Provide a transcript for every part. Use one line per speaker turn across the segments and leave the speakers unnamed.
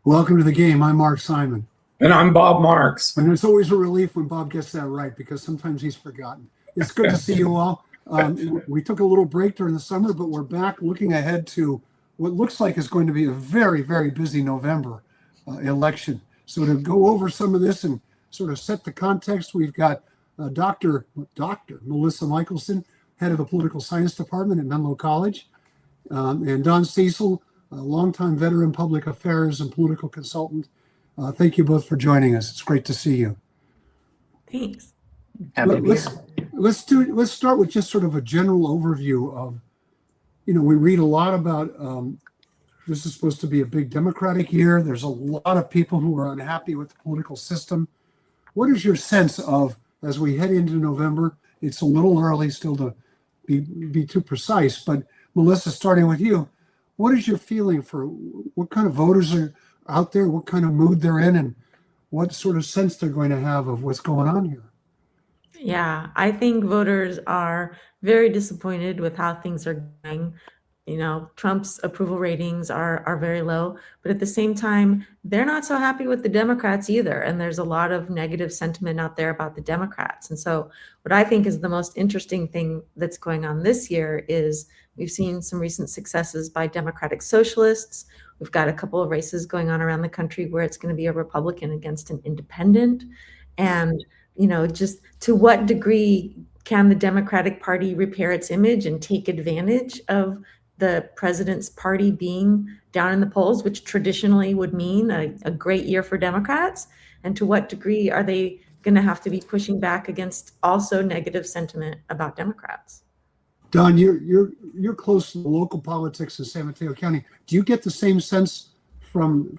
Welcome to the game. I'm Mark Simon.
And I'm Bob Marks.
And it's always a relief when Bob gets that right because sometimes he's forgotten. It's good to see you all. We took a little break during the summer, but we're back looking ahead to what looks like is going to be a very, very busy November election. So to go over some of this and sort of set the context, we've got Dr. Melissa Michelson, head of the Political Science Department at Menlo College, and Don Cecil, a longtime veteran public affairs and political consultant. Thank you both for joining us. It's great to see you.
Thanks.
Happy to be here. Let's start with just sort of a general overview of, we read a lot about this is supposed to be a big Democratic year. There's a lot of people who are unhappy with the political system. What is your sense of, as we head into November? It's a little early still to be too precise, but Melissa, starting with you, what is your feeling for what kind of voters are out there, what kind of mood they're in, and what sort of sense they're going to have of what's going on here?
Yeah, I think voters are very disappointed with how things are going. Trump's approval ratings are very low, but at the same time, they're not so happy with the Democrats either. And there's a lot of negative sentiment out there about the Democrats. And so what I think is the most interesting thing that's going on this year is we've seen some recent successes by Democratic Socialists. We've got a couple of races going on around the country where it's going to be a Republican against an independent. And, just to what degree can the Democratic Party repair its image and take advantage of the president's party being down in the polls, which traditionally would mean a great year for Democrats? And to what degree are they going to have to be pushing back against also negative sentiment about Democrats?
Don, you're close to the local politics in San Mateo County. Do you get the same sense from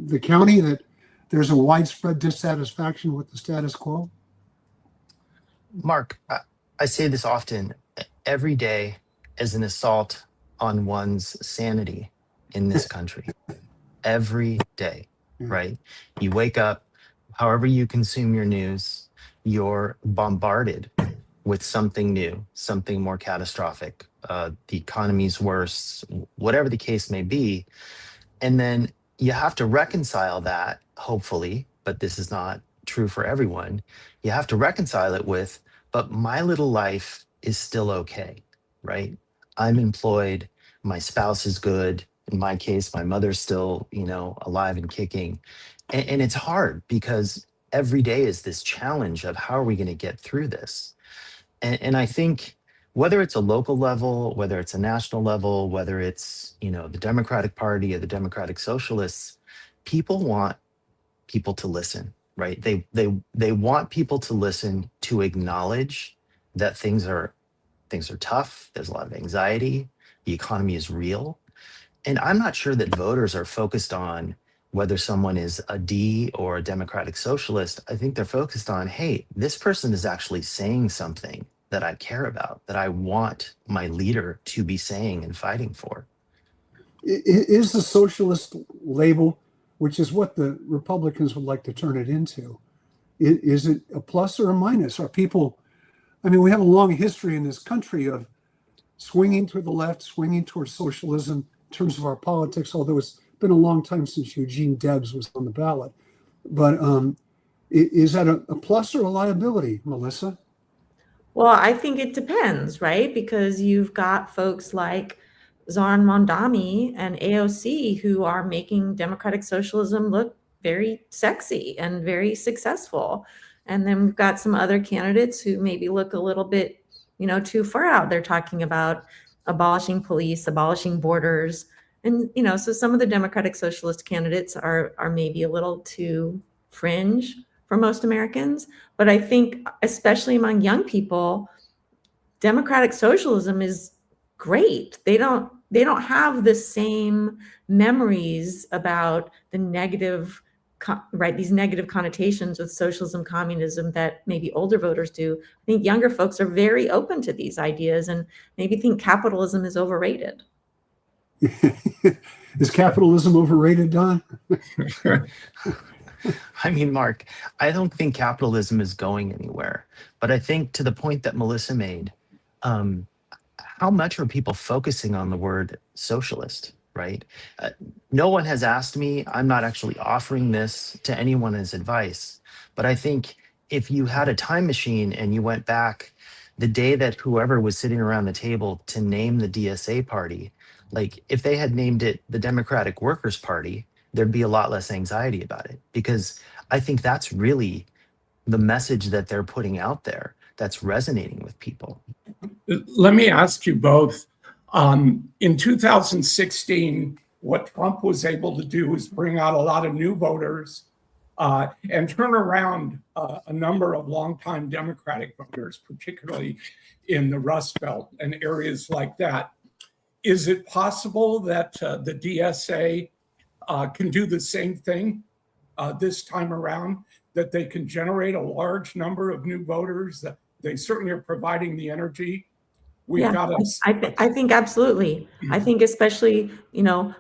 the county that there's a widespread dissatisfaction with the status quo?
Mark, I say this often. Every day is an assault on one's sanity in this country. Every day, right? You wake up, however you consume your news, you're bombarded with something new, something more catastrophic. The economy's worse, whatever the case may be. And then you have to reconcile that, hopefully, but this is not true for everyone. You have to reconcile it with, but my little life is still okay, right? I'm employed, my spouse is good. In my case, my mother's still, alive and kicking. And it's hard because every day is this challenge of how are we going to get through this? And I think whether it's a local level, whether it's a national level, whether it's, the Democratic Party or the Democratic Socialists, people want people to listen, right? They want people to listen, to acknowledge that things are tough. There's a lot of anxiety. The economy is real. And I'm not sure that voters are focused on whether someone is a D or a Democratic Socialist. I think they're focused on, hey, this person is actually saying something that I care about, that I want my leader to be saying and fighting for.
Is the socialist label, which is what the Republicans would like to turn it into, is it a plus or a minus? Are people, we have a long history in this country of swinging to the left, swinging towards socialism in terms of our politics, although it's been a long time since Eugene Debs was on the ballot. But is that a plus or a liability, Melissa?
Well, I think it depends, right? Because you've got folks like Zohran Mamdani and AOC who are making democratic socialism look very sexy and very successful. And then we've got some other candidates who maybe look a little bit, too far out. They're talking about abolishing police, abolishing borders. And, so some of the Democratic Socialist candidates are maybe a little too fringe for most Americans. But I think, especially among young people, democratic socialism is great. They don't have the same memories about the negative, right? These negative connotations with socialism, communism that maybe older voters do. I think younger folks are very open to these ideas and maybe think capitalism is overrated.
Is capitalism overrated, Don?
Mark, I don't think capitalism is going anywhere. But I think to the point that Melissa made, how much are people focusing on the word socialist, right? No one has asked me. I'm not actually offering this to anyone as advice. But I think if you had a time machine and you went back the day that whoever was sitting around the table to name the DSA party, like if they had named it the Democratic Workers' Party, there'd be a lot less anxiety about it, because I think that's really the message that they're putting out there that's resonating with people.
Let me ask you both. In 2016, what Trump was able to do is bring out a lot of new voters and turn around a number of longtime Democratic voters, particularly in the Rust Belt and areas like that. Is it possible that the DSA can do the same thing this time around, that they can generate a large number of new voters? That they certainly are providing the energy.
I think absolutely. I think especially,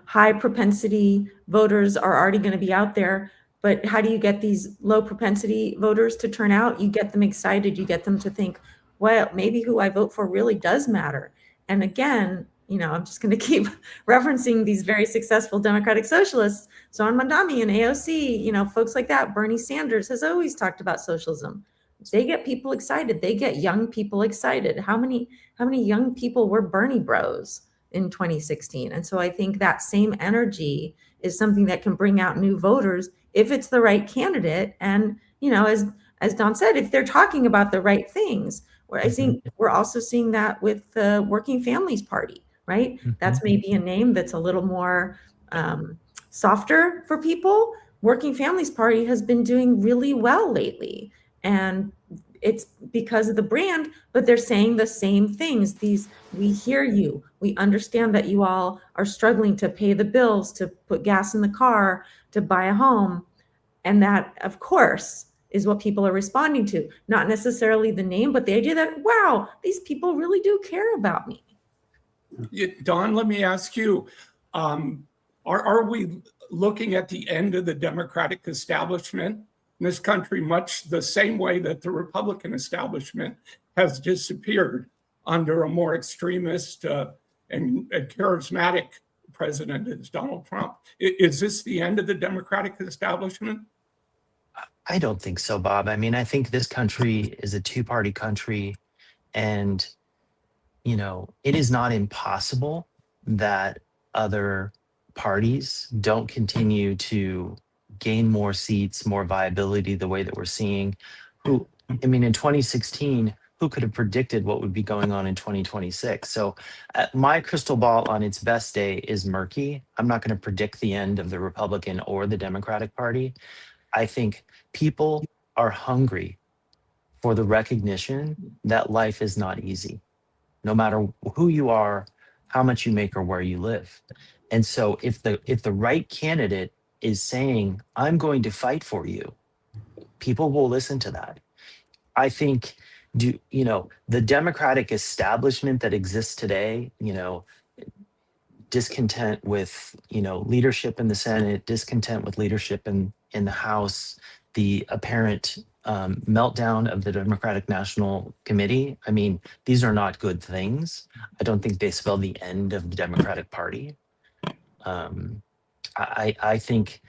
high propensity voters are already going to be out there. But how do you get these low propensity voters to turn out? You get them excited. You get them to think, well, maybe who I vote for really does matter. And again, I'm just going to keep referencing these very successful Democratic socialists, Zohran Mamdani and AOC, folks like that. Bernie Sanders has always talked about socialism. They get people excited. They get young people excited. How many young people were Bernie bros in 2016? And so I think that same energy is something that can bring out new voters if it's the right candidate. And, as Don said, if they're talking about the right things, where I think we're also seeing that with the Working Families Party, right? That's maybe a name that's a little more softer for people. Working Families Party has been doing really well lately. And it's because of the brand, but they're saying the same things. We hear you. We understand that you all are struggling to pay the bills, to put gas in the car, to buy a home. And that, of course, is what people are responding to. Not necessarily the name, but the idea that, wow, these people really do care about me.
Don, let me ask you, are we looking at the end of the Democratic establishment in this country, much the same way that the Republican establishment has disappeared under a more extremist and charismatic president as Donald Trump? Is this the end of the Democratic establishment?
I don't think so, Bob. I mean, I think this country is a two-party country, and, it is not impossible that other parties don't continue to gain more seats, more viability the way that we're seeing. In 2016, who could have predicted what would be going on in 2026? So my crystal ball on its best day is murky. I'm not going to predict the end of the Republican or the Democratic Party. I think people are hungry for the recognition that life is not easy, no matter who you are, how much you make, or where you live. And so if the right candidate is saying, I'm going to fight for you, people will listen to that. I think, the Democratic establishment that exists today, discontent with, leadership in the Senate, discontent with leadership in the House, the apparent meltdown of the Democratic National Committee. These are not good things. I don't think they spell the end of the Democratic Party. I think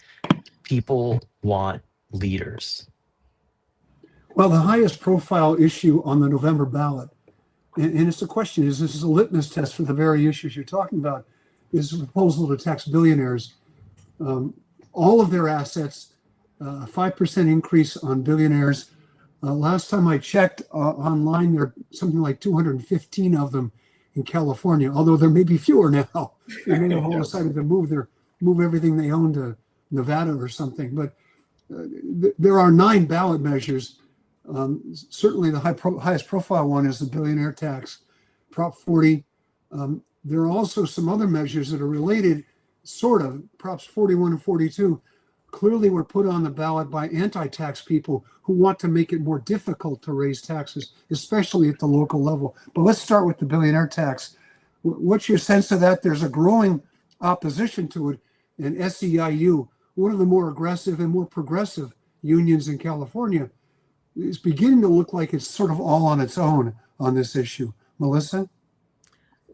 people want leaders.
Well, the highest profile issue on the November ballot, and it's a question, this is a litmus test for the very issues you're talking about, is a proposal to tax billionaires. All of their assets, a 5% increase on billionaires. Last time I checked online, there are something like 215 of them in California, although there may be fewer now. They may have all decided to move everything they own to Nevada or something. But there are 9 ballot measures. Certainly the highest profile one is the billionaire tax, Prop 40. There are also some other measures that are related, sort of. Props 41 and 42 clearly were put on the ballot by anti-tax people who want to make it more difficult to raise taxes, especially at the local level. But let's start with the billionaire tax. What's your sense of that? There's a growing opposition to it, and SEIU, one of the more aggressive and more progressive unions in California, is beginning to look like it's sort of all on its own on this issue. Melissa?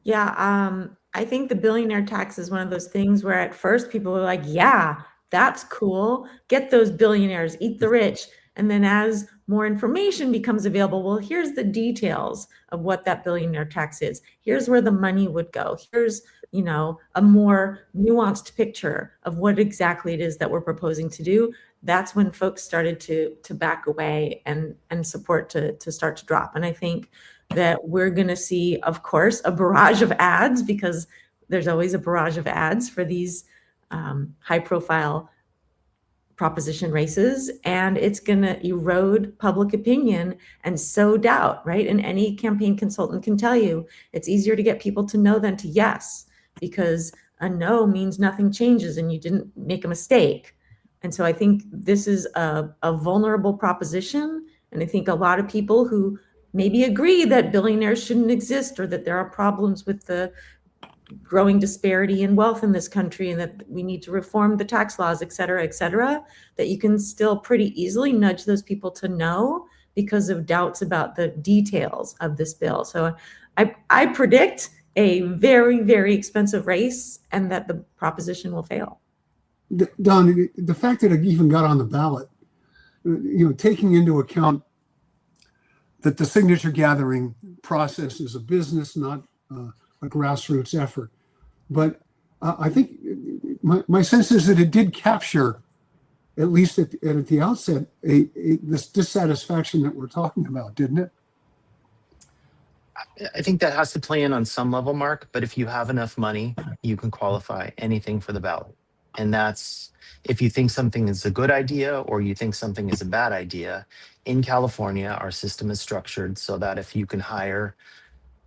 Yeah, I think the billionaire tax is one of those things where at first people are like, yeah, that's cool. Get those billionaires, eat the rich. And then as more information becomes available, well, here's the details of what that billionaire tax is. Here's where the money would go. Here's, a more nuanced picture of what exactly it is that we're proposing to do. That's when folks started to back away and support to start to drop. And I think that we're going to see, of course, a barrage of ads, because there's always a barrage of ads for these high profile proposition races, and it's going to erode public opinion and sow doubt, right? And any campaign consultant can tell you it's easier to get people to no than to yes, because a no means nothing changes and you didn't make a mistake. And so I think this is a vulnerable proposition. And I think a lot of people who maybe agree that billionaires shouldn't exist, or that there are problems with the growing disparity in wealth in this country, and that we need to reform the tax laws, et cetera, that you can still pretty easily nudge those people to no because of doubts about the details of this bill. So I predict a very, very expensive race, and that the proposition will fail.
Don, the fact that it even got on the ballot, taking into account that the signature gathering process is a business, not a grassroots effort. But I think my sense is that it did capture, at least at the outset, this dissatisfaction that we're talking about, didn't it?
I think that has to play in on some level, Mark, but if you have enough money, you can qualify anything for the ballot. And that's if you think something is a good idea or you think something is a bad idea. In California, our system is structured so that if you can hire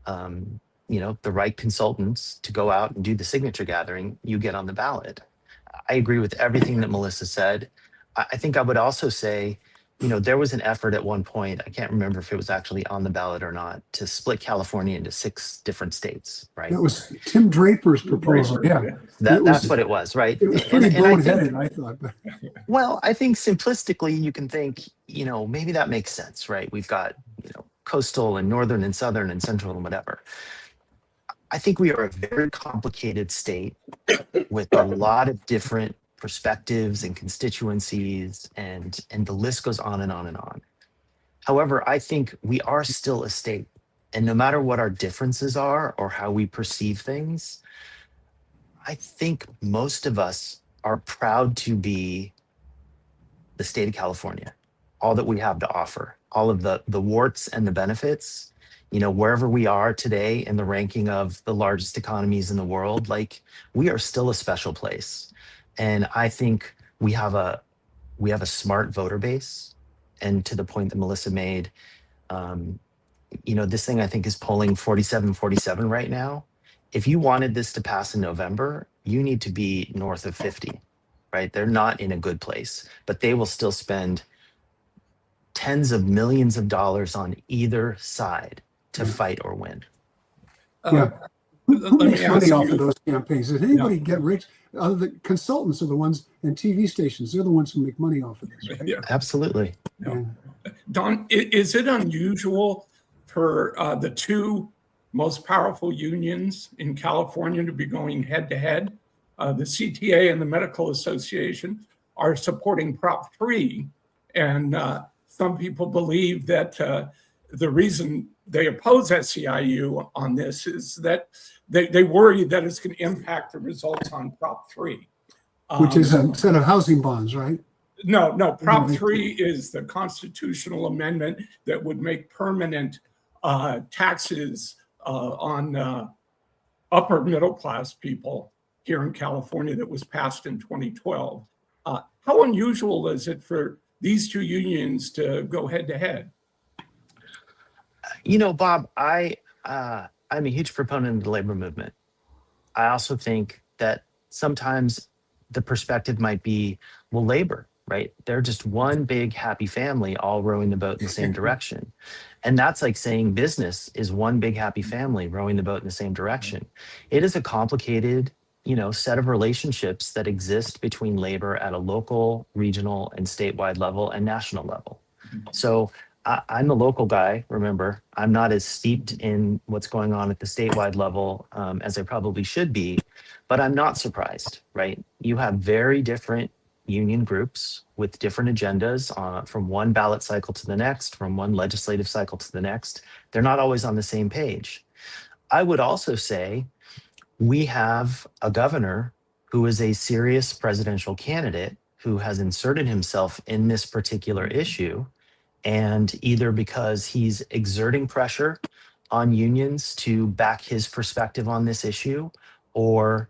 the right consultants to go out and do the signature gathering, you get on the ballot. I agree with everything that Melissa said. I think I would also say, there was an effort at one point, I can't remember if it was actually on the ballot or not, to split California into 6 different states, right?
That was Tim Draper's proposal, yeah.
That's what it was, right?
It was pretty boneheaded, I thought. But.
Well, I think simplistically, you can think, maybe that makes sense, right? We've got, coastal and northern and southern and central and whatever. I think we are a very complicated state with a lot of different perspectives and constituencies, and the list goes on and on and on. However, I think we are still a state, and no matter what our differences are or how we perceive things, I think most of us are proud to be the state of California, all that we have to offer, all of the warts and the benefits. Wherever we are today in the ranking of the largest economies in the world, we are still a special place. And I think we have a smart voter base. And to the point that Melissa made, this thing I think is polling 47 right now. If you wanted this to pass in November, you need to be north of 50, right? They're not in a good place, but they will still spend tens of millions of dollars on either side to fight or win.
Yeah. Who makes money off
you,
of those campaigns? Does anybody get rich? The consultants are the ones, and TV stations, they're the ones who make money off of this. Right?
Yeah. Absolutely.
Yeah.
Don, is it unusual for the 2 most powerful unions in California to be going head to head? The CTA and the Medical Association are supporting Prop 3, and some people believe that the reason they oppose SEIU on this is that they worry that it's going to impact the results on Prop 3.
Which is a set of housing bonds, right?
No. Prop 3 is the constitutional amendment that would make permanent taxes on upper middle class people here in California that was passed in 2012. How unusual is it for these 2 unions to go head to head?
Bob, I'm a huge proponent of the labor movement. I also think that sometimes the perspective might be, well, labor, right? They're just one big happy family all rowing the boat in the same direction. And that's like saying business is one big happy family rowing the boat in the same direction. It is a complicated, set of relationships that exist between labor at a local, regional, and statewide level and national level. So I'm a local guy, remember. I'm not as steeped in what's going on at the statewide level as I probably should be, but I'm not surprised, right? You have very different union groups with different agendas from one ballot cycle to the next, from one legislative cycle to the next. They're not always on the same page. I would also say we have a governor who is a serious presidential candidate who has inserted himself in this particular issue. And either because he's exerting pressure on unions to back his perspective on this issue, or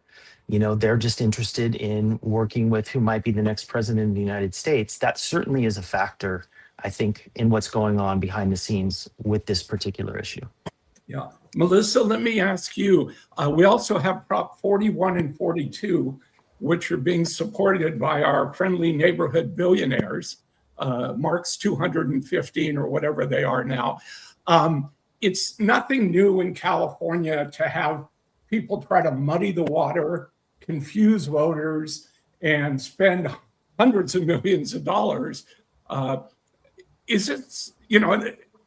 they're just interested in working with who might be the next president of the United States. That certainly is a factor, I think, in what's going on behind the scenes with this particular issue.
Yeah. Melissa, let me ask you, we also have Prop 41 and 42, which are being supported by our friendly neighborhood billionaires, Mark's 215 or whatever they are now. It's nothing new in California to have people try to muddy the water, confuse voters, and spend hundreds of millions of dollars. Is it, it's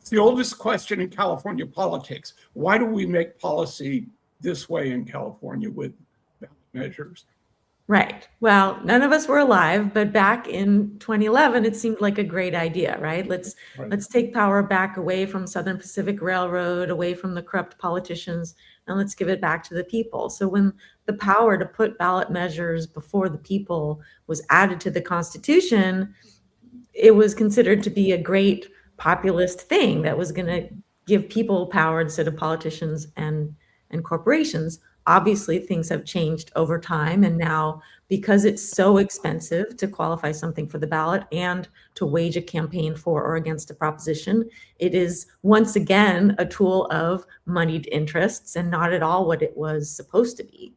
the oldest question in California politics. Why do we make policy this way in California with ballot measures?
Right. Well, none of us were alive, but back in 2011, it seemed like a great idea, right? Let's take power back away from Southern Pacific Railroad, away from the corrupt politicians, and let's give it back to the people. So when the power to put ballot measures before the people was added to the Constitution, it was considered to be a great populist thing that was going to give people power instead of politicians and corporations. Obviously, things have changed over time. And now, because it's so expensive to qualify something for the ballot and to wage a campaign for or against a proposition, it is once again a tool of moneyed interests and not at all what it was supposed to be.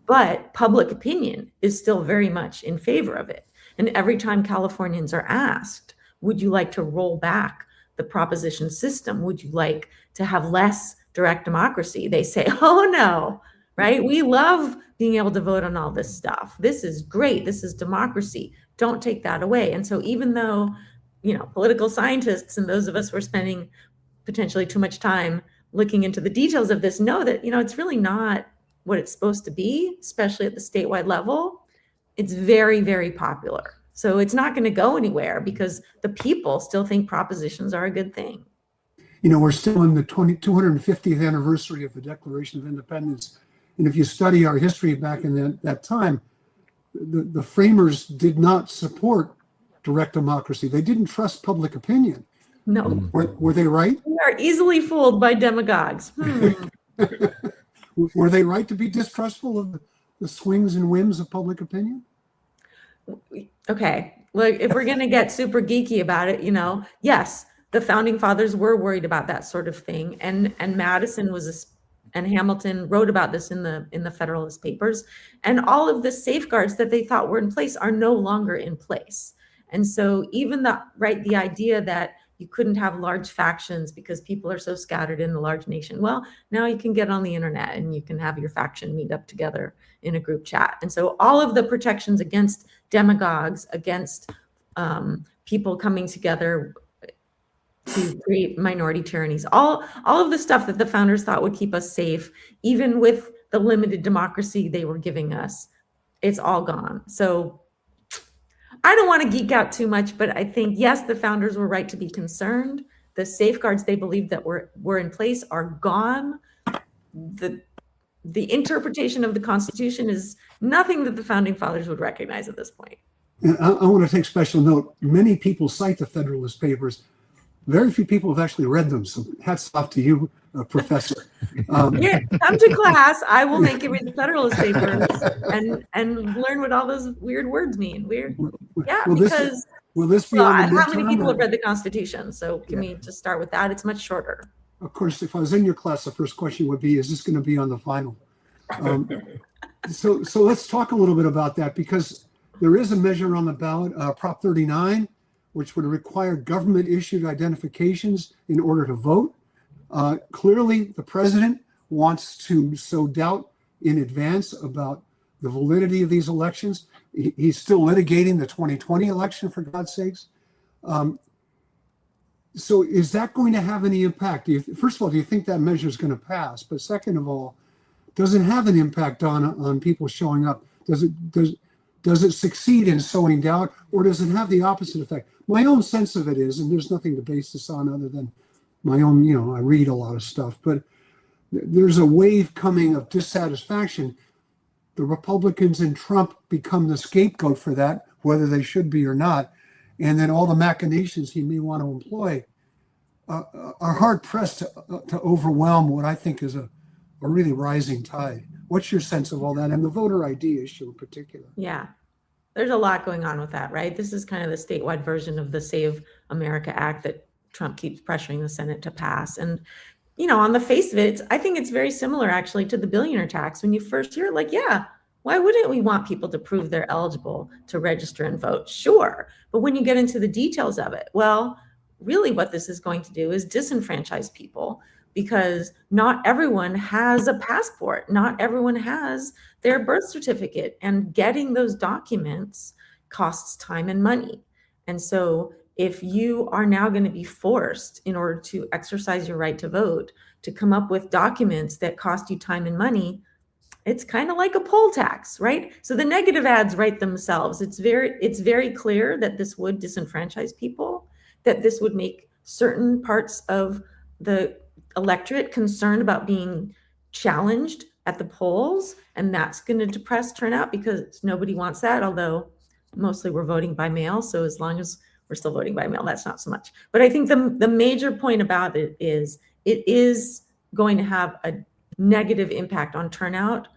But public opinion is still very much in favor of it. And every time Californians are asked, would you like to roll back the proposition system? Would you like to have less direct democracy? They say, oh no. Right? We love being able to vote on all this stuff. This is great. This is democracy. Don't take that away. And so even though, political scientists and those of us who are spending potentially too much time looking into the details of this know that, it's really not what it's supposed to be, especially at the statewide level. It's very, very popular. So it's not going to go anywhere because the people still think propositions are a good thing.
We're still in the 250th anniversary of the Declaration of Independence. And if you study our history back in that time, the framers did not support direct democracy. They didn't trust public opinion.
No.
Were they right?
We are easily fooled by demagogues.
Were they right to be distrustful of the swings and whims of public opinion?
Okay. Look, if we're going to get super geeky about it, yes, the founding fathers were worried about that sort of thing. And Madison and Hamilton wrote about this in the Federalist Papers, and all of the safeguards that they thought were in place are no longer in place. And so even the idea that you couldn't have large factions because people are so scattered in the large nation. Well, now you can get on the internet and you can have your faction meet up together in a group chat. And so all of the protections against demagogues, against people coming together to create minority tyrannies, all of the stuff that the founders thought would keep us safe, even with the limited democracy they were giving us, it's all gone. So I don't want to geek out too much, but I think, yes, the founders were right to be concerned. The safeguards they believed that were in place are gone. The interpretation of the Constitution is nothing that the founding fathers would recognize at this point.
And I want to take special note. Many people cite the Federalist Papers. Very few people have actually read them, so hats off to you, Professor.
Yeah, come to class. I will make you read the Federalist Papers and learn what all those weird words mean. Weird, yeah.
Will this be on the
how many people have read the Constitution? So can we just start with that? It's much shorter.
Of course, if I was in your class, the first question would be, "Is this going to be on the final?" So let's talk a little bit about that, because there is a measure on the ballot, Prop 39. Which would require government-issued identifications in order to vote. Clearly, the president wants to sow doubt in advance about the validity of these elections. He's still litigating the 2020 election, for God's sakes. So is that going to have any impact? First of all, do you think that measure is going to pass? But second of all, does it have an impact on people showing up? Does it succeed in sowing doubt, or does it have the opposite effect? My own sense of it is, and there's nothing to base this on other than my own, I read a lot of stuff, but there's a wave coming of dissatisfaction. The Republicans and Trump become the scapegoat for that, whether they should be or not. And then all the machinations he may want to employ are hard pressed to overwhelm what I think is a really rising tide. What's your sense of all that, and the voter ID issue in particular?
Yeah, there's a lot going on with that, right? This is kind of the statewide version of the Save America Act that Trump keeps pressuring the Senate to pass. And, on the face of it, I think it's very similar actually to the billionaire tax. When you first hear it, like, yeah, why wouldn't we want people to prove they're eligible to register and vote? Sure. But when you get into the details of it, well, really what this is going to do is disenfranchise people, because not everyone has a passport. Not everyone has their birth certificate, and getting those documents costs time and money. And so if you are now going to be forced, in order to exercise your right to vote, to come up with documents that cost you time and money, it's kind of like a poll tax, right? So the negative ads write themselves. It's very clear that this would disenfranchise people, that this would make certain parts of the electorate concerned about being challenged at the polls, and that's going to depress turnout because nobody wants that, although mostly we're voting by mail. So as long as we're still voting by mail, that's not so much. But I think the major point about it is going to have a negative impact on turnout,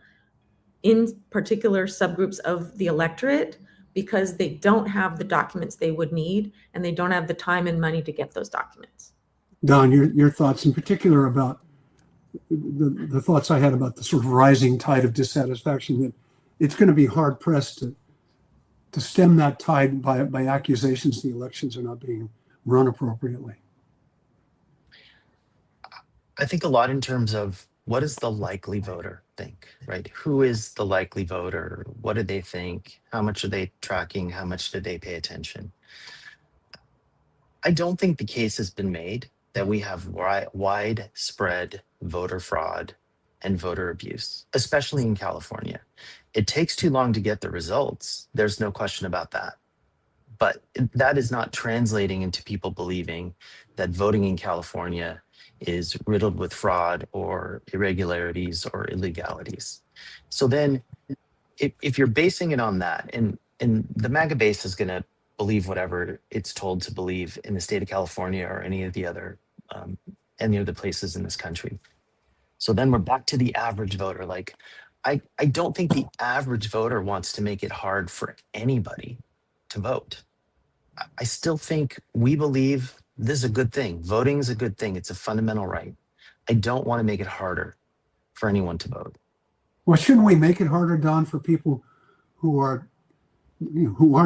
in particular subgroups of the electorate, because they don't have the documents they would need, and they don't have the time and money to get those documents.
Don, your thoughts in particular about the thoughts I had about the sort of rising tide of dissatisfaction, that it's going to be hard pressed to stem that tide by accusations the elections are not being run appropriately.
I think a lot in terms of, what does the likely voter think, right? Who is the likely voter? What do they think? How much are they tracking? How much do they pay attention? I don't think the case has been made that we have widespread voter fraud and voter abuse, especially in California. It takes too long to get the results. There's no question about that. But that is not translating into people believing that voting in California is riddled with fraud or irregularities or illegalities. So then if you're basing it on that, and the MAGA base is going to believe whatever it's told to believe in the state of California or any of the other places in this country. So then we're back to the average voter. Like, I don't think the average voter wants to make it hard for anybody to vote. I still think we believe this is a good thing. Voting is a good thing. It's a fundamental right. I don't want to make it harder for anyone to vote.
Well, shouldn't we make it harder, Don, for people who aren't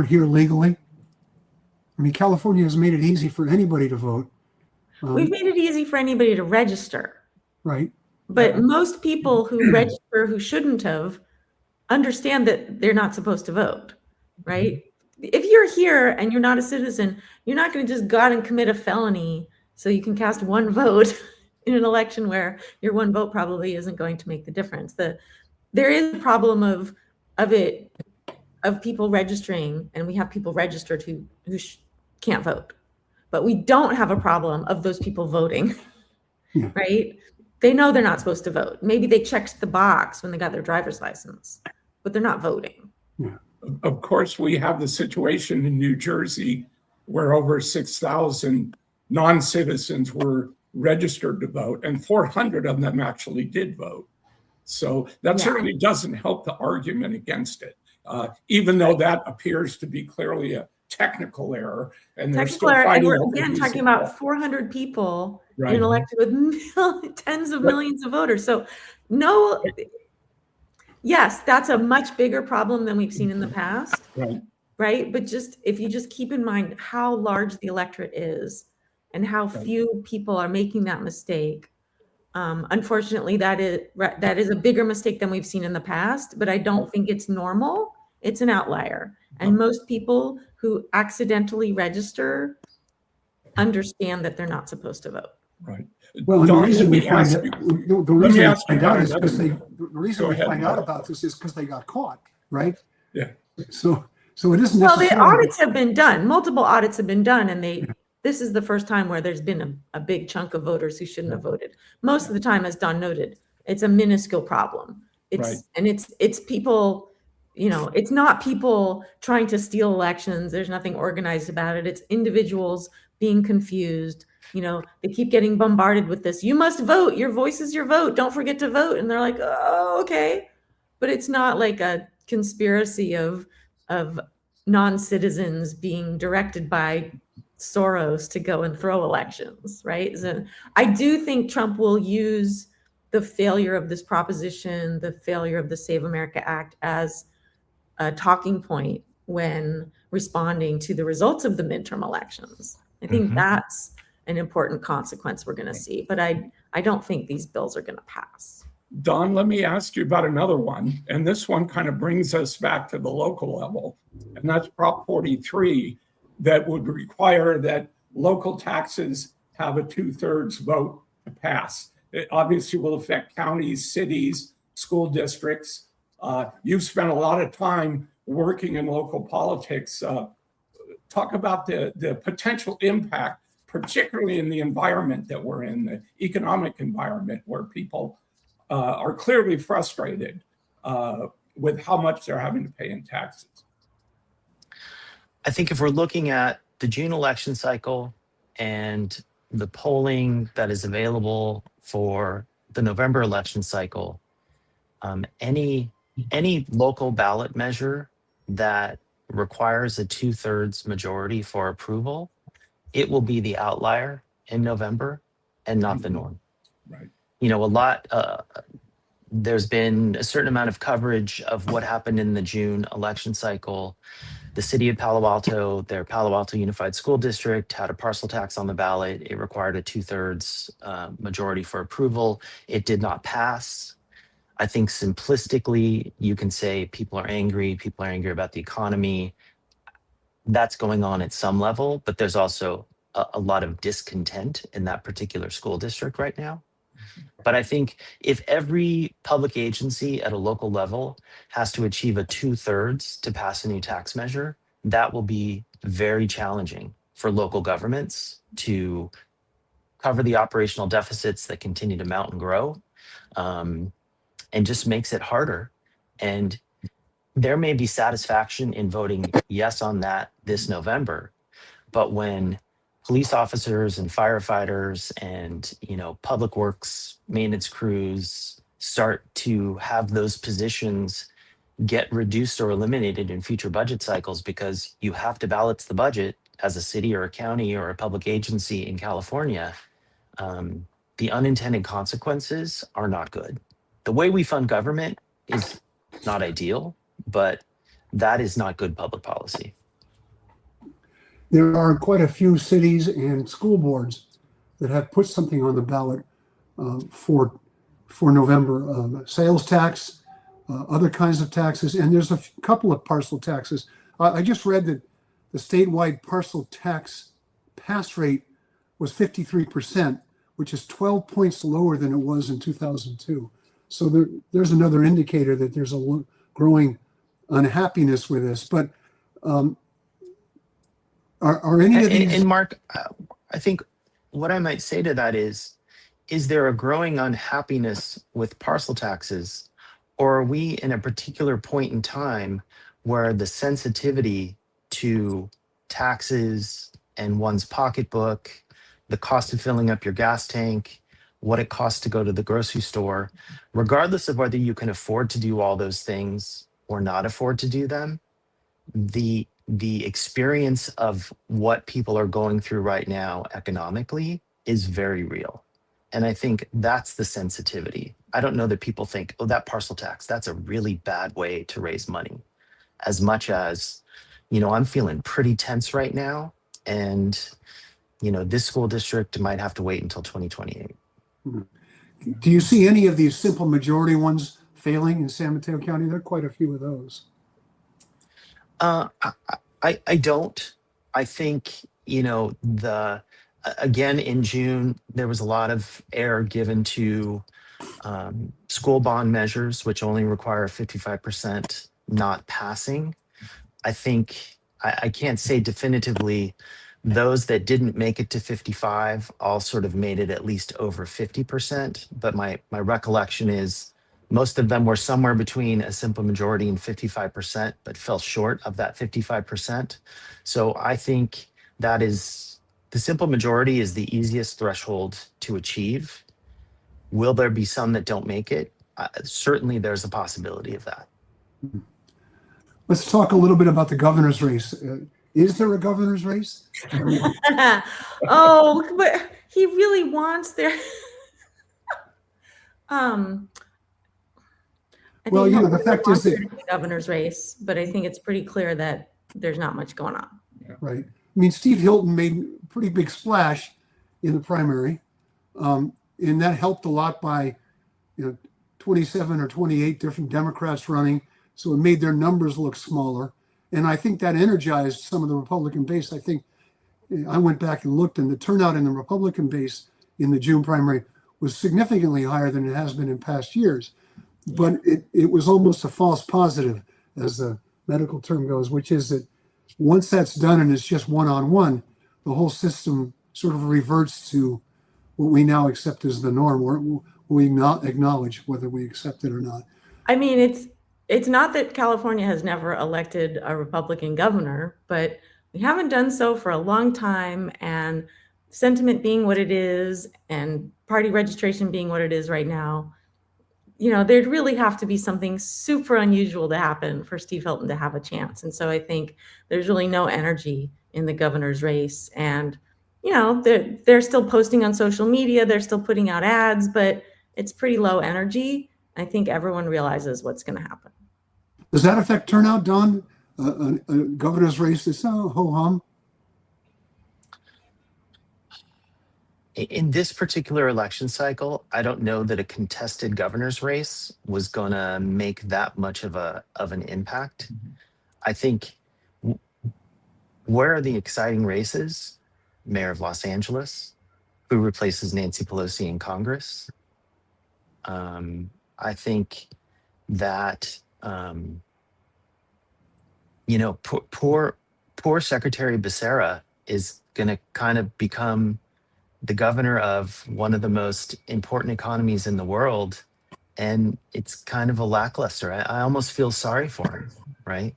here legally? I mean, California has made it easy for anybody to vote.
We've made it easy for anybody to register.
Right.
But most people who register who shouldn't have understand that they're not supposed to vote, right? If you're here and you're not a citizen, you're not going to just go out and commit a felony so you can cast one vote in an election where your one vote probably isn't going to make the difference. There is a problem of people registering, and we have people registered who can't vote, but we don't have a problem of those people voting, right? They know they're not supposed to vote. Maybe they checked the box when they got their driver's license, but they're not voting.
Yeah.
Of course, we have the situation in New Jersey where over 6,000 non-citizens were registered to vote, and 400 of them actually did vote. So that certainly doesn't help the argument against it, even though that appears to be clearly a technical error. And they're still fighting.
And we're again talking about 400 people in elected with tens of millions of voters. So yes, that's a much bigger problem than we've seen in the past. Right. But if you just keep in mind how large the electorate is and how few people are making that mistake. Unfortunately, that is a bigger mistake than we've seen in the past, but I don't think it's normal. It's an outlier. And most people who accidentally register understand that they're not supposed to vote.
Right.
Well, and the
Don,
reason
let
we
me
find
ask
it,
you-
the
let me
reason we
ask you
find out
about
is because
another-
the reason
Go
we
ahead,
find out
Mark.
about this is because they got caught, right?
Yeah.
So it isn't
Well, the
necessarily.
audits have been done, multiple audits have been done, and this is the first time where there's been a big chunk of voters who shouldn't have voted. Most of the time, as Don noted, it's a minuscule problem.
Right.
It's people, it's not people trying to steal elections. There's nothing organized about it. It's individuals being confused. They keep getting bombarded with this. You must vote. Your voice is your vote. Don't forget to vote. And they're like, oh, okay. But it's not like a conspiracy of non-citizens being directed by Soros to go and throw elections, right? So I do think Trump will use the failure of this proposition, the failure of the Save America Act as a talking point when responding to the results of the midterm elections. I think
Mhm.
that's an important consequence we're going to see, but I don't think these bills are going to pass.
Don, let me ask you about another one. And this one kind of brings us back to the local level. And that's Prop 43 that would require that local taxes have a 2/3 vote to pass. It obviously will affect counties, cities, school districts. You've spent a lot of time working in local politics. Talk about the potential impact, particularly in the environment that we're in, the economic environment where people are clearly frustrated with how much they're having to pay in taxes.
I think if we're looking at the June election cycle and the polling that is available for the November election cycle, any local ballot measure that requires a 2/3 majority for approval, it will be the outlier in November and not the norm.
Right.
There's been a certain amount of coverage of what happened in the June election cycle. The city of Palo Alto, their Palo Alto Unified School District, had a parcel tax on the ballot. It required a 2/3 majority for approval. It did not pass. I think simplistically, you can say people are angry about the economy. That's going on at some level, but there's also a lot of discontent in that particular school district right now. But I think if every public agency at a local level has to achieve a 2/3 to pass a new tax measure, that will be very challenging for local governments to cover the operational deficits that continue to mount and grow, and just makes it harder. And there may be satisfaction in voting yes on that this November, but when police officers and firefighters and public works maintenance crews start to have those positions get reduced or eliminated in future budget cycles because you have to balance the budget as a city or a county or a public agency in California, the unintended consequences are not good. The way we fund government is not ideal, but that is not good public policy.
There are quite a few cities and school boards that have put something on the ballot for November. Sales tax, other kinds of taxes, and there's a couple of parcel taxes. I just read that the statewide parcel tax pass rate was 53%, which is 12 points lower than it was in 2002. So there's another indicator that there's a growing unhappiness with this. But are any of these?
And Mark, I think what I might say to that is there a growing unhappiness with parcel taxes, or are we in a particular point in time where the sensitivity to taxes and one's pocketbook, the cost of filling up your gas tank, what it costs to go to the grocery store, regardless of whether you can afford to do all those things or not afford to do them, the experience of what people are going through right now economically is very real. And I think that's the sensitivity. I don't know that people think, oh, that parcel tax, that's a really bad way to raise money, as much as, I'm feeling pretty tense right now. And, this school district might have to wait until 2028.
Do you see any of these simple majority ones failing in San Mateo County? There are quite a few of those.
I don't. I think, the again, in June, there was a lot of air given to school bond measures, which only require 55% not passing. I think I can't say definitively those that didn't make it to 55 all sort of made it at least over 50%. But my recollection is most of them were somewhere between a simple majority and 55%, but fell short of that 55%. So I think that is the simple majority is the easiest threshold to achieve. Will there be some that don't make it? Certainly there's a possibility of that.
Let's talk a little bit about the governor's race. Is there a governor's race?
Oh, but he really wants their. I
Well,
think
you know,
he
the
really
fact is
wants
that-
there to be a governor's race, but I think it's pretty clear that there's not much going on.
Right. I mean, Steve Hilton made a pretty big splash in the primary, and that helped a lot by, 27 or 28 different Democrats running, so it made their numbers look smaller. And I think that energized some of the Republican base. I think I went back and looked, and the turnout in the Republican base in the June primary was significantly higher than it has been in past years. But it was almost a false positive, as the medical term goes, which is that once that's done and it's just one-on-one, the whole system sort of reverts to what we now accept as the norm, or we not acknowledge whether we accept it or not.
I mean, it's not that California has never elected a Republican governor, but we haven't done so for a long time. And sentiment being what it is, and party registration being what it is right now, there'd really have to be something super unusual to happen for Steve Hilton to have a chance. And so I think there's really no energy in the governor's race. And, they're still posting on social media, they're still putting out ads, but it's pretty low energy. I think everyone realizes what's going to happen.
Does that affect turnout, Don? A governor's race is ho-hum?
In this particular election cycle, I don't know that a contested governor's race was going to make that much of an impact. I think where are the exciting races? Mayor of Los Angeles, who replaces Nancy Pelosi in Congress. I think that poor Secretary Becerra is going to kind of become the governor of one of the most important economies in the world, and it's kind of a lackluster. I almost feel sorry for him, right?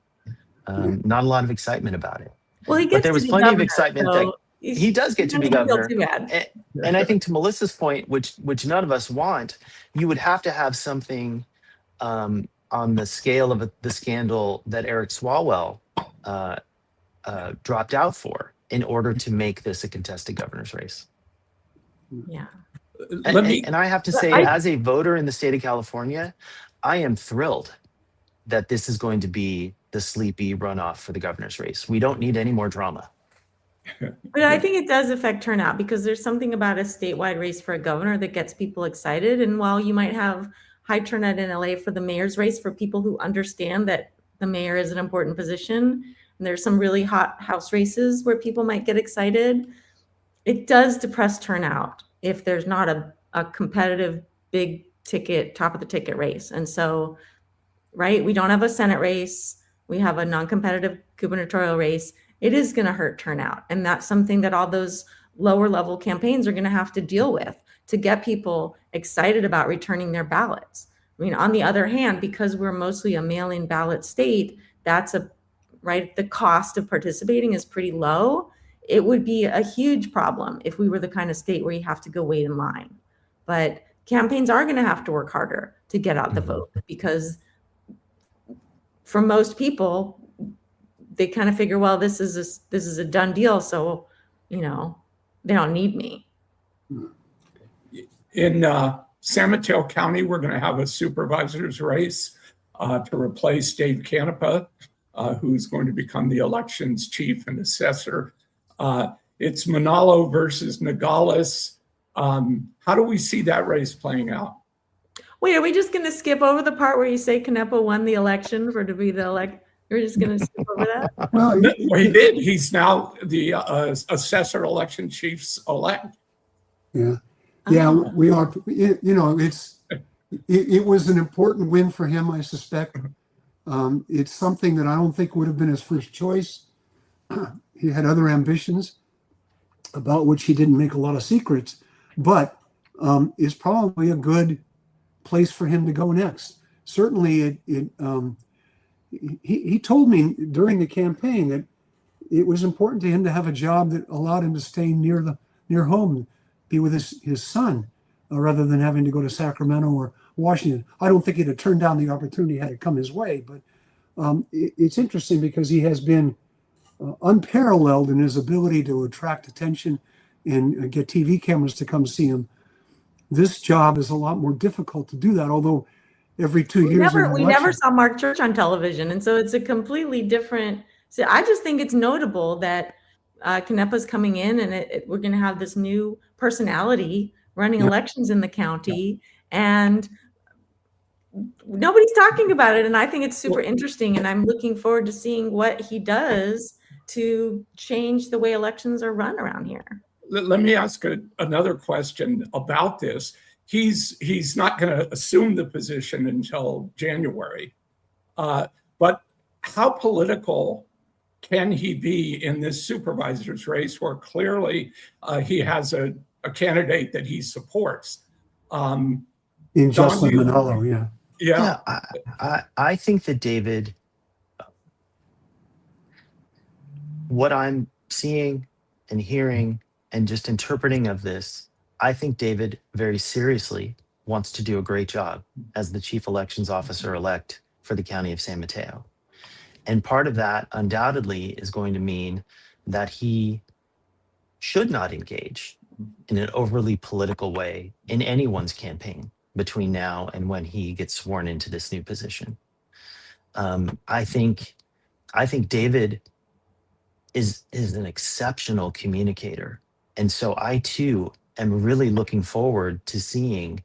Not a lot of excitement about it.
Well,
but there was plenty of excitement that
so
he does get to be
doesn't feel
governor.
too bad.
And I think to Melissa's point, which none of us want, you would have to have something on the scale of the scandal that Eric Swalwell dropped out for in order to make this a contested governor's race.
Yeah.
And I have to say, as a voter in the state of California, I am thrilled that this is going to be the sleepy runoff for the governor's race. We don't need any more drama.
But I think it does affect turnout, because there's something about a statewide race for a governor that gets people excited. And while you might have high turnout in LA for the mayor's race, for people who understand that the mayor is an important position, and there's some really hot house races where people might get excited, it does depress turnout if there's not a competitive, big ticket, top of the ticket race. And so, right, we don't have a Senate race, we have a non-competitive gubernatorial race. It is going to hurt turnout. And that's something that all those lower level campaigns are going to have to deal with to get people excited about returning their ballots. I mean, on the other hand, because we're mostly a mail-in ballot state, the cost of participating is pretty low. It would be a huge problem if we were the kind of state where you have to go wait in line. But campaigns are going to have to work harder to get out the vote, because for most people, they kind of figure, well, this is a done deal, so they don't need me.
In San Mateo County, we're going to have a supervisor's race to replace Dave Canepa, who's going to become the elections chief and assessor. It's Manalo versus Nogales. How do we see that race playing out?
Wait, are we just going to skip over the part where you say Canepa won the election to be the We're just going to skip over that.
Well,
Well, he did. He's now the assessor election chiefs elect.
yeah, yeah,
Oh.
we are. You know, it was an important win for him, I suspect. It's something that I don't think would have been his first choice. He had other ambitions about which he didn't make a lot of secrets, but it's probably a good place for him to go next. Certainly, he told me during the campaign that it was important to him to have a job that allowed him to stay near home, be with his son, rather than having to go to Sacramento or Washington. I don't think he'd have turned down the opportunity had it come his way, but it's interesting because he has been unparalleled in his ability to attract attention and get TV cameras to come see him. This job is a lot more difficult to do that, although every 2 years
We never saw Mark Church on television, and so it's a completely different. So I just think it's notable that Canepa's coming in, and we're going to have this new personality running elections in the county, and nobody's talking about it. And I think it's super interesting, and I'm looking forward to seeing what he does to change the way elections are run around here.
Let me ask another question about this. He's not going to assume the position until January, but how political can he be in this supervisor's race where clearly he has a candidate that he supports?
in Justin Manalo, yeah.
Yeah, I think that David, what I'm seeing and hearing and just interpreting of this, I think David very seriously wants to do a great job as the chief elections officer elect for the county of San Mateo. And part of that undoubtedly is going to mean that he should not engage in an overly political way in anyone's campaign between now and when he gets sworn into this new position. I think David is an exceptional communicator. And so I too am really looking forward to seeing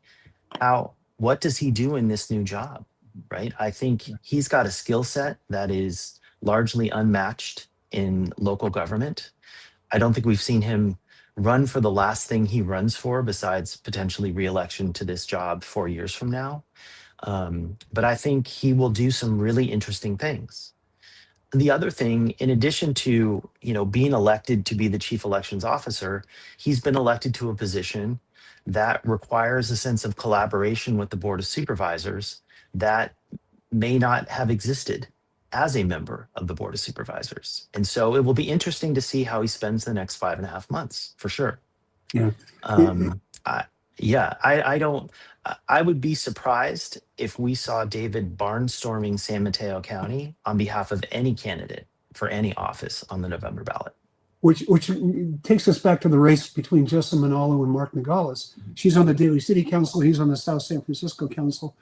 what does he do in this new job, right? I think he's got a skill set that is largely unmatched in local government. I don't think we've seen him run for the last thing he runs for besides potentially re-election to this job 4 years from now. But I think he will do some really interesting things. The other thing, in addition to being elected to be the chief elections officer, he's been elected to a position that requires a sense of collaboration with the Board of Supervisors that may not have existed as a member of the Board of Supervisors. And so it will be interesting to see how he spends the next 5.5 months, for sure.
Yeah.
I would be surprised if we saw David barnstorming San Mateo County on behalf of any candidate for any office on the November ballot.
Which takes us back to the race between Justin Manalo and Mark Nogales. She's on the Daly City Council. He's on the South San Francisco Council.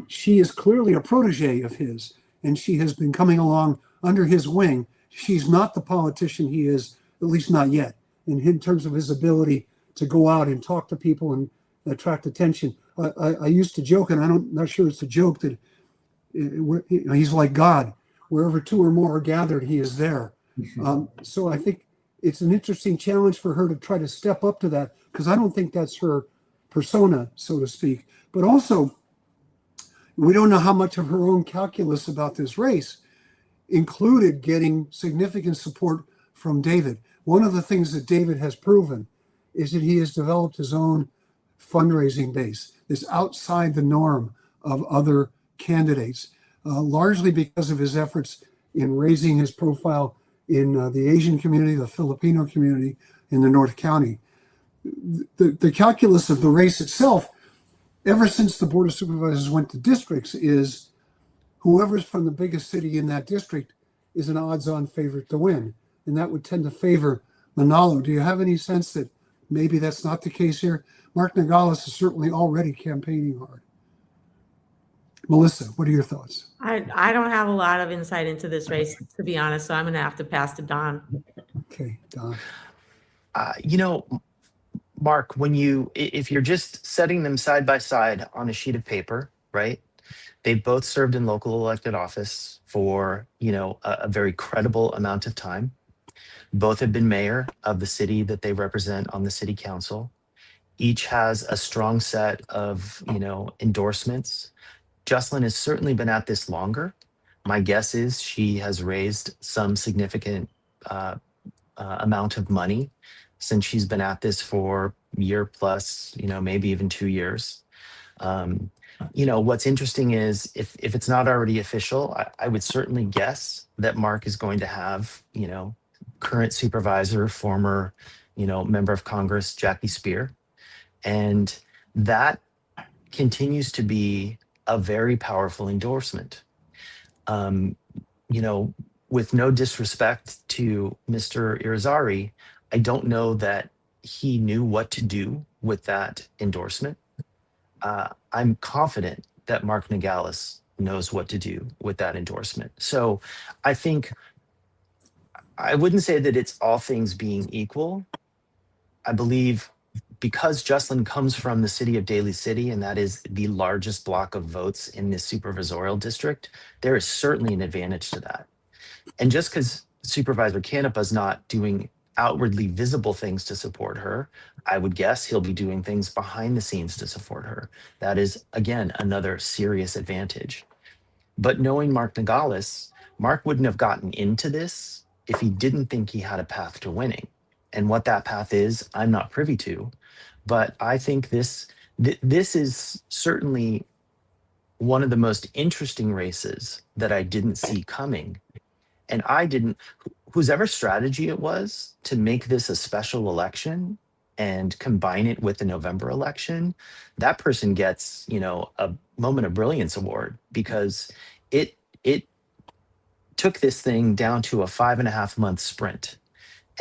She is clearly a protege of his, and she has been coming along under his wing. She's not the politician he is, at least not yet, in terms of his ability to go out and talk to people and attract attention. I used to joke, and I'm not sure it's a joke, that he's like God. Wherever two or more are gathered, he is there. So I think it's an interesting challenge for her to try to step up to that, because I don't think that's her persona, so to speak. But also, we don't know how much of her own calculus about this race included getting significant support from David. One of the things that David has proven is that he has developed his own fundraising base that's outside the norm of other candidates, largely because of his efforts in raising his profile in the Asian community, the Filipino community in the North County. The calculus of the race itself, ever since the Board of Supervisors went to districts, is whoever's from the biggest city in that district is an odds-on favorite to win. And that would tend to favor Manalo. Do you have any sense that maybe that's not the case here? Mark Nogales is certainly already campaigning hard. Melissa, what are your thoughts?
I don't have a lot of insight into this race, to be honest, so I'm going to have to pass to Don.
Okay, Don.
Mark, if you're just setting them side by side on a sheet of paper, right? They both served in local elected office for, a very credible amount of time. Both have been mayor of the city that they represent on the city council. Each has a strong set of, endorsements. Jocelyn has certainly been at this longer. My guess is she has raised some significant amount of money since she's been at this for a year plus, maybe even 2 years. What's interesting is if it's not already official, I would certainly guess that Mark is going to have, current supervisor, former, member of Congress, Jackie Spear. And that continues to be a very powerful endorsement. With no disrespect to Mr. Irizarry, I don't know that he knew what to do with that endorsement. I'm confident that Mark Nogales knows what to do with that endorsement. So I think I wouldn't say that it's all things being equal. I believe because Jocelyn comes from the city of Daly City, and that is the largest block of votes in this supervisorial district, there is certainly an advantage to that. And just because Supervisor Canepa is not doing outwardly visible things to support her, I would guess he'll be doing things behind the scenes to support her. That is, again, another serious advantage. But knowing Mark Nogales, Mark wouldn't have gotten into this if he didn't think he had a path to winning. And what that path is, I'm not privy to. But I think this is certainly one of the most interesting races that I didn't see coming. And whose ever strategy it was to make this a special election and combine it with the November election, that person gets, a Moment of Brilliance award, because it took this thing down to a 5.5-month sprint.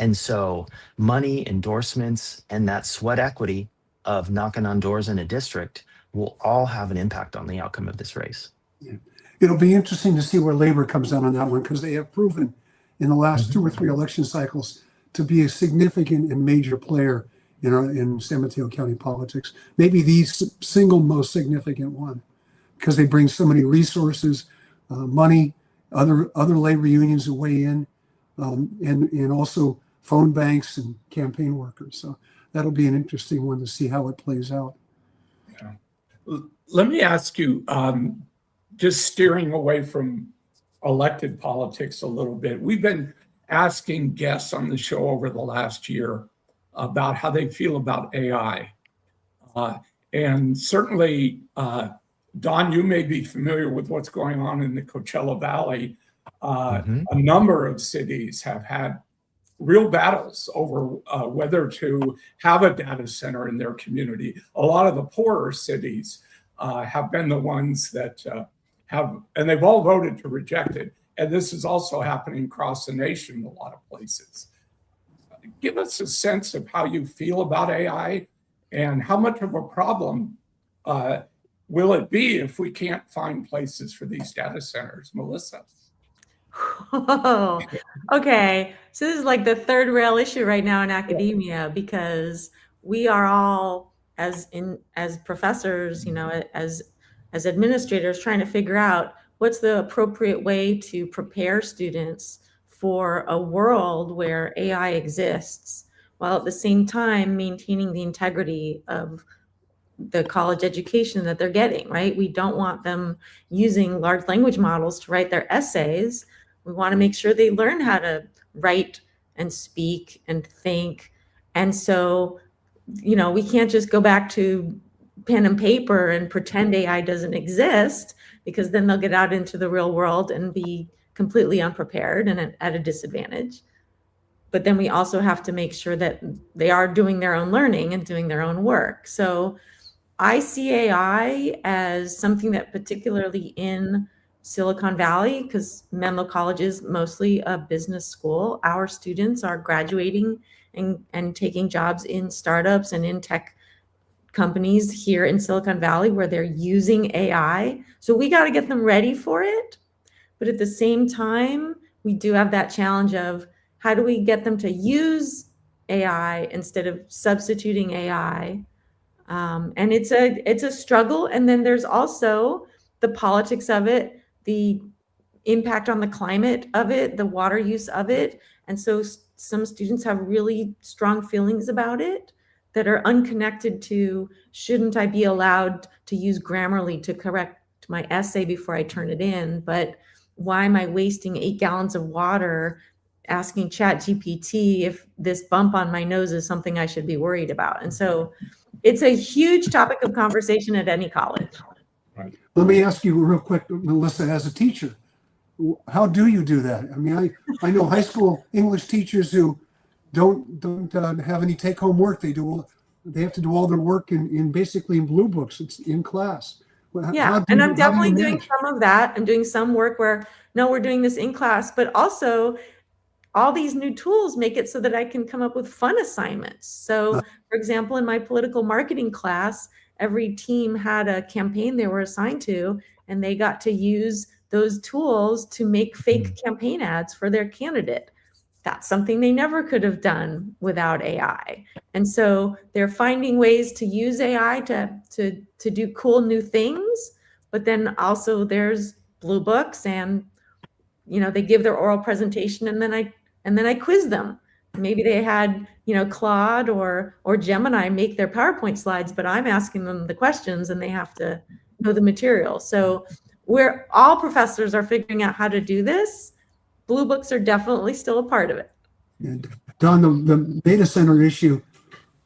And so money, endorsements, and that sweat equity of knocking on doors in a district will all have an impact on the outcome of this race.
Yeah. It'll be interesting to see where Labor comes out on that one, because they have proven in the last 2 or 3 election cycles to be a significant and major player in San Mateo County politics. Maybe the single most significant one, because they bring so many resources, money, other labor unions who weigh in, and also phone banks and campaign workers. So that'll be an interesting one to see how it plays out.
Yeah. Let me ask you, just steering away from elected politics a little bit. We've been asking guests on the show over the last year about how they feel about AI. And certainly, Don, you may be familiar with what's going on in the Coachella Valley. A number of cities have had real battles over whether to have a data center in their community. A lot of the poorer cities have been the ones that have, and they've all voted to reject it. And this is also happening across the nation in a lot of places. Give us a sense of how you feel about AI and how much of a problem will it be if we can't find places for these data centers, Melissa?
Oh, okay. So this is like the third rail issue right now in academia, because we are all as professors, as administrators, trying to figure out what's the appropriate way to prepare students for a world where AI exists, while at the same time maintaining the integrity of the college education that they're getting, right? We don't want them using large language models to write their essays. We want to make sure they learn how to write and speak and think. And so, we can't just go back to pen and paper and pretend AI doesn't exist, because then they'll get out into the real world and be completely unprepared and at a disadvantage. But then we also have to make sure that they are doing their own learning and doing their own work. So I see AI as something that, particularly in Silicon Valley, because Menlo College is mostly a business school, our students are graduating and taking jobs in startups and in tech companies here in Silicon Valley where they're using AI. So we got to get them ready for it. But at the same time, we do have that challenge of how do we get them to use AI instead of substituting AI? And it's a struggle. And then there's also the politics of it, the impact on the climate of it, the water use of it. And so some students have really strong feelings about it that are unconnected to, shouldn't I be allowed to use Grammarly to correct my essay before I turn it in? But why am I wasting 8 gallons of water asking ChatGPT if this bump on my nose is something I should be worried about? And so it's a huge topic of conversation at any college.
Let me ask you real quick, Melissa, as a teacher, how do you do that? I mean, I know high school English teachers who don't have any take-home work. They have to do all their work in basically in blue books. It's in class.
Yeah, and I'm definitely doing some of that. I'm doing some work where, no, we're doing this in class, but also all these new tools make it so that I can come up with fun assignments. So, for example, in my political marketing class, every team had a campaign they were assigned to, and they got to use those tools to make fake campaign ads for their candidate. That's something they never could have done without AI. And so they're finding ways to use AI to do cool new things. But then also there's blue books, and they give their oral presentation, and then I quiz them. Maybe they had Claude or Gemini make their PowerPoint slides, but I'm asking them the questions and they have to know the material. So all professors are figuring out how to do this. Blue books are definitely still a part of it.
And Don, the data center issue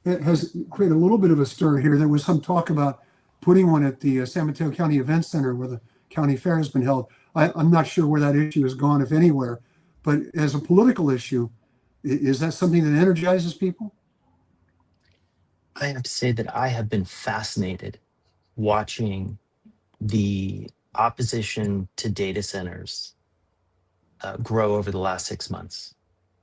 has created a little bit of a stir here. There was some talk about putting one at the San Mateo County Event Center where the county fair has been held. I'm not sure where that issue has gone, if anywhere, but as a political issue, is that something that energizes people?
I have to say that I have been fascinated watching the opposition to data centers grow over the last 6 months.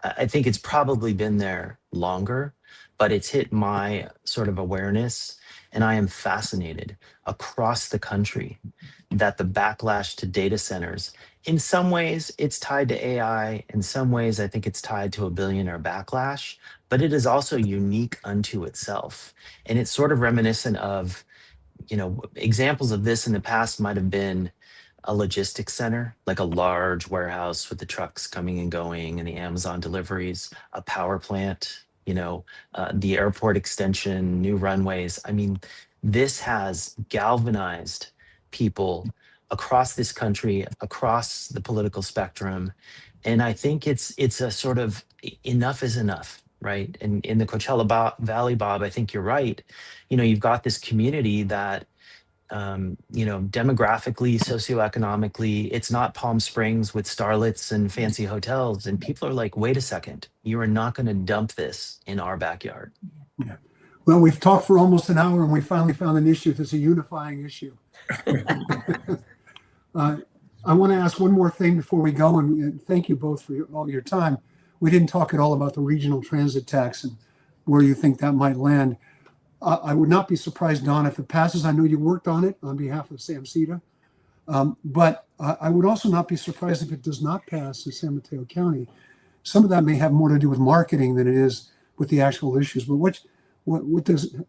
I think it's probably been there longer, but it's hit my sort of awareness, and I am fascinated across the country that the backlash to data centers, in some ways it's tied to AI, in some ways I think it's tied to a billionaire backlash, but it is also unique unto itself. And it's sort of reminiscent of, examples of this in the past might have been a logistics center, like a large warehouse with the trucks coming and going and the Amazon deliveries, a power plant, the airport extension, new runways. I mean, this has galvanized people across this country, across the political spectrum. And I think it's a sort of enough is enough, right? And in the Coachella Valley, Bob, I think you're right. You've got this community that demographically, socioeconomically, it's not Palm Springs with starlets and fancy hotels. And people are like, wait a second, you are not going to dump this in our backyard.
Yeah. Well, we've talked for almost an hour and we finally found an issue that's a unifying issue. I want to ask one more thing before we go, and thank you both for all your time. We didn't talk at all about the regional transit tax and where you think that might land. I would not be surprised, Don, if it passes. I know you worked on it on behalf of SamSETA. But I would also not be surprised if it does not pass in San Mateo County. Some of that may have more to do with marketing than it is with the actual issues. But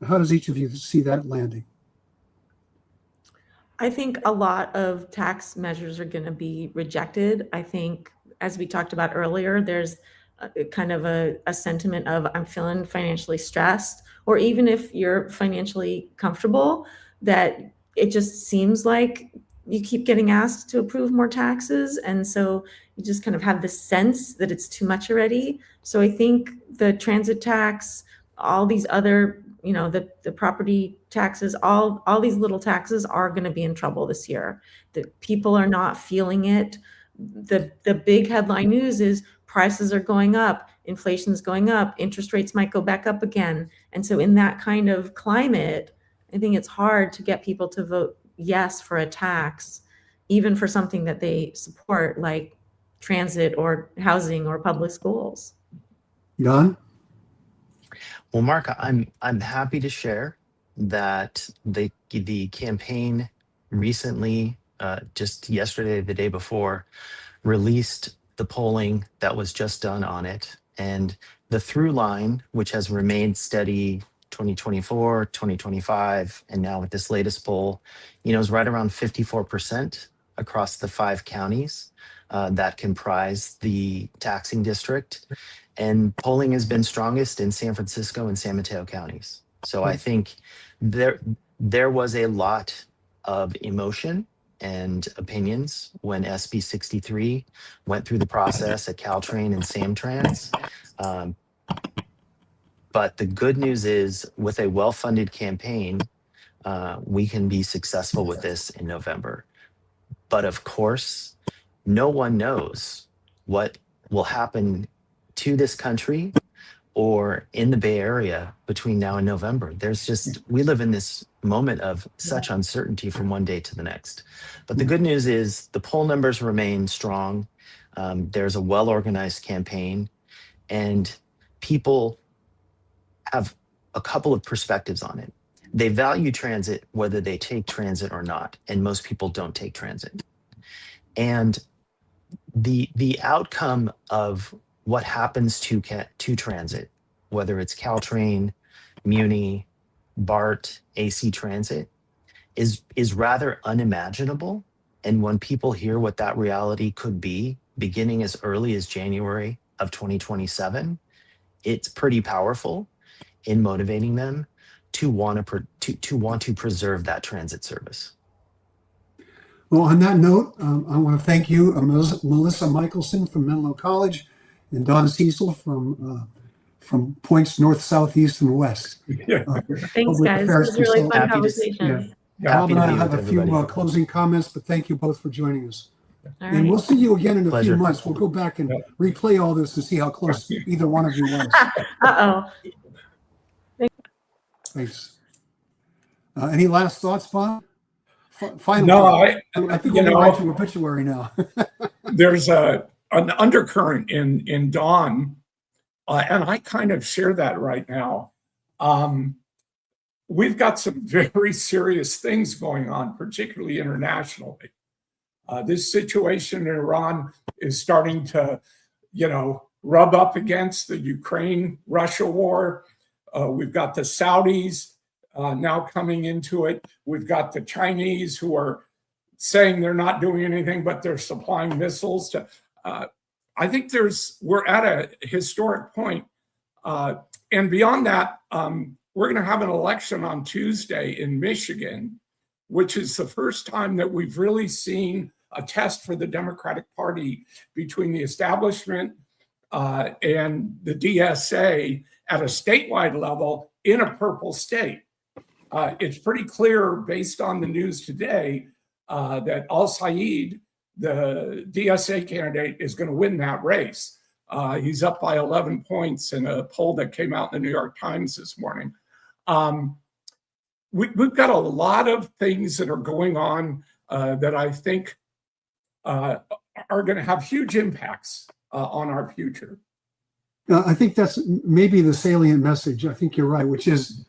how does each of you see that landing?
I think a lot of tax measures are going to be rejected. I think, as we talked about earlier, there's kind of a sentiment of I'm feeling financially stressed, or even if you're financially comfortable, that it just seems like you keep getting asked to approve more taxes. And so you just kind of have this sense that it's too much already. So I think the transit tax, all these other, the property taxes, all these little taxes are going to be in trouble this year. The people are not feeling it. The big headline news is prices are going up, inflation's going up, interest rates might go back up again. And so in that kind of climate, I think it's hard to get people to vote yes for a tax, even for something that they support, like transit or housing or public schools.
Don?
Well, Mark, I'm happy to share that the campaign recently, just yesterday, the day before, released the polling that was just done on it. And the through line, which has remained steady 2024, 2025, and now with this latest poll, is right around 54% across the 5 counties that comprise the taxing district. And polling has been strongest in San Francisco and San Mateo counties. So I think there was a lot of emotion and opinions when SB 63 went through the process at Caltrain and Samtrans. But the good news is, with a well-funded campaign, we can be successful with this in November. But of course, no one knows what will happen to this country or in the Bay Area between now and November. We live in this moment of such uncertainty from one day to the next. But the good news is the poll numbers remain strong. There's a well-organized campaign, and people have a couple of perspectives on it. They value transit whether they take transit or not, and most people don't take transit. And the outcome of what happens to transit, whether it's Caltrain, Muni, BART, AC Transit, is rather unimaginable. And when people hear what that reality could be, beginning as early as January of 2027, it's pretty powerful in motivating them to want to preserve that transit service.
Well, on that note, I want to thank you, Melissa Michelson from Menlo College, and Don Cecil from points north, south, east, and west.
Thanks, guys. It was a really fun conversation.
Bob and I have a few closing comments, but thank you both for joining us.
All
And we'll
right.
see you again in a
Pleasure.
few months. We'll go back and replay all this and see how close either one of you was.
Uh-oh.
Thanks. Any last thoughts, Bob? Final.
No,
I think we're right to obituary now.
there's an undercurrent in Dawn, and I kind of share that right now. We've got some very serious things going on, particularly internationally. This situation in Iran is starting to, rub up against the Ukraine-Russia war. We've got the Saudis now coming into it. We've got the Chinese who are saying they're not doing anything, but they're supplying missiles to. I think we're at a historic point. And beyond that, we're going to have an election on Tuesday in Michigan, which is the first time that we've really seen a test for the Democratic Party between the establishment and the DSA at a statewide level in a purple state. It's pretty clear based on the news today that Al-Sayed, the DSA candidate, is going to win that race. He's up by 11 points in a poll that came out in the New York Times this morning. We've got a lot of things that are going on that I think are going to have huge impacts on our future.
I think that's maybe the salient message. I think you're right, which is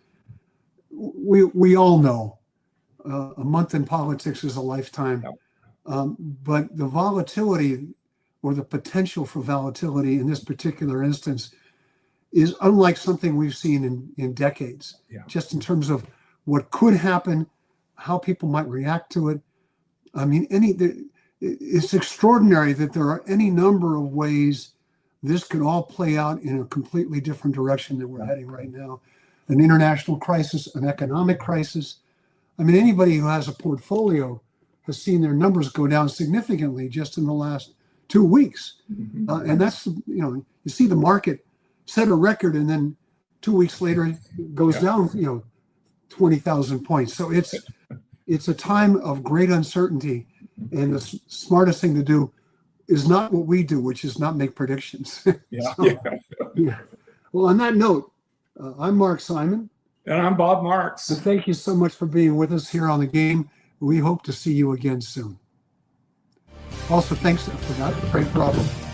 we all know a month in politics is a lifetime. But the volatility or the potential for volatility in this particular instance is unlike something we've seen in decades, just in terms of what could happen, how people might react to it. I mean, it's extraordinary that there are any number of ways this could all play out in a completely different direction than we're heading right now. An international crisis, an economic crisis. I mean, anybody who has a portfolio has seen their numbers go down significantly just in the last 2 weeks. And that's, you see the market set a record and then 2 weeks later it goes down, 20,000 points. So it's a time of great uncertainty. And the smartest thing to do is not what we do, which is not make predictions. Well, on that note, I'm Mark Simon.
And I'm Bob Marks.
And thank you so much for being with us here on The Game. We hope to see you again soon. Also, thanks, I forgot, Frank Bravo.